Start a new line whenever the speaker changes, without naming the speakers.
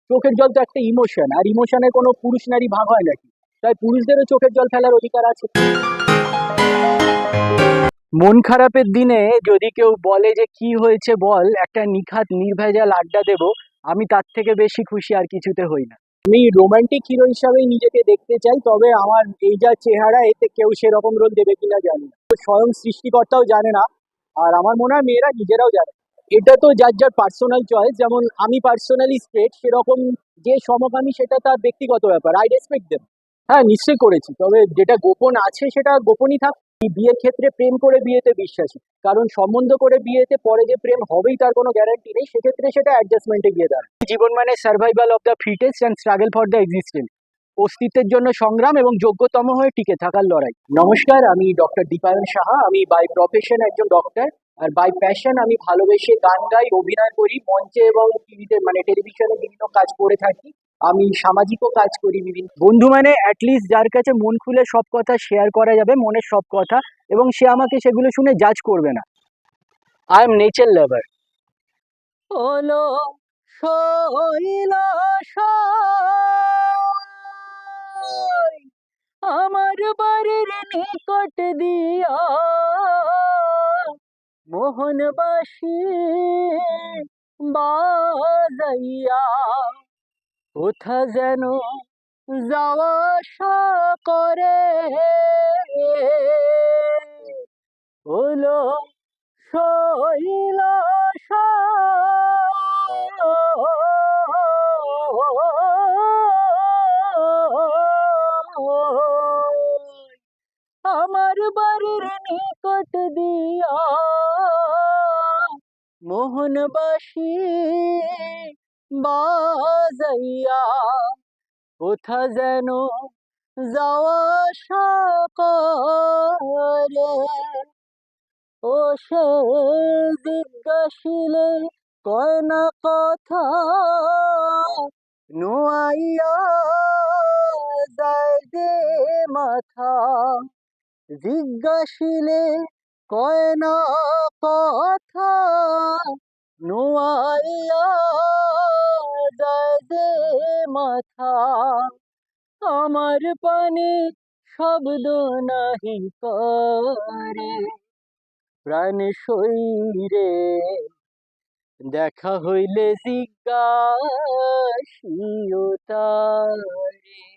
চোখের জল তো একটা ইমোশন, আর ইমোশনের কোনো পুরুষ নারী ভাগ হয় নাকি? তাই পুরুষদেরও চোখের জল ফেলার অধিকার আছে। মন খারাপের দিনে যদি কেউ বলে যে কি হয়েছে বল, একটা নিখাত নির্ভেজাল আড্ডা দেব, আমি তার থেকে বেশি খুশি আর কিছুতে হই না। আমি রোমান্টিক হিরো হিসাবেই নিজেকে দেখতে চাই, তবে আমার এই যা চেহারা, এতে কেউ সেরকম রোল দেবে কিনা জানি না। স্বয়ং সৃষ্টিকর্তাও জানে না, আর আমার মনে হয় মেয়েরা নিজেরাও জানে না। এটা তো যার যার পার্সোনাল চয়েস, যেমন আমি পার্সোনালি স্ট্রেট, সেরকম যে সমকামী সেটা তার ব্যক্তিগত ব্যাপার, আই রেসপেক্ট দেম। হ্যাঁ, নিশ্চয়ই করেছি, তবে যেটা গোপন আছে সেটা গোপনই থাক। বিয়ের ক্ষেত্রে প্রেম করে বিয়েতে বিশ্বাসী, কারণ সম্বন্ধ করে বিয়েতে পরে যে প্রেম হবেই তার কোনো গ্যারান্টি নেই, সেক্ষেত্রে সেটা অ্যাডজাস্টমেন্টে গিয়ে দাঁড়ায়। জীবন মানে survival of the fittest and struggle for the existence, অস্তিত্বের জন্য সংগ্রাম এবং যোগ্যতম হয়ে টিকে থাকার লড়াই। নমস্কার, আমি ডক্টর দীপায়ন সাহা। আমি বাই প্রফেশন একজন ডক্টর, আর বাই প্যাশন আমি ভালোবেসে গান গাই, অভিনয় করি, মঞ্চে এবং টিভিতে মানে টেলিভিশনে বিভিন্ন কাজ করে থাকি। আমি সামাজিকও কাজ করি বিভিন্ন। বন্ধু মানে অ্যাটলিস্ট যার কাছে মন খুলে সব কথা শেয়ার করা যাবে, মনের সব কথা, এবং সে আমাকে সেগুলো শুনে জাজ করবে না। আই এম নেচার লাভার। হলো শৈল আমার বাড়ির নিকট দিয়া মোহনবাসী বাজাইয়া, কোথা যেন যাওয়া আসা করে, হলো শৈল আমার বাড়ির নিকট দিয়া মোহনবাসী বাজাইয়া, কোথা যেন যাওয়া আসা করে, ও সে জিজ্ঞাসিলে কয় না কথা, নোয়াইয়া যায় যে মাথা, জিজ্ঞাসিলে কয় না কথা, নোয়াইয়া যায় যে মাথা, আমার পানে শব্দ নাহি করে, প্রাণ শরীরে দেখা হইলে জিজ্ঞাসিও তারে।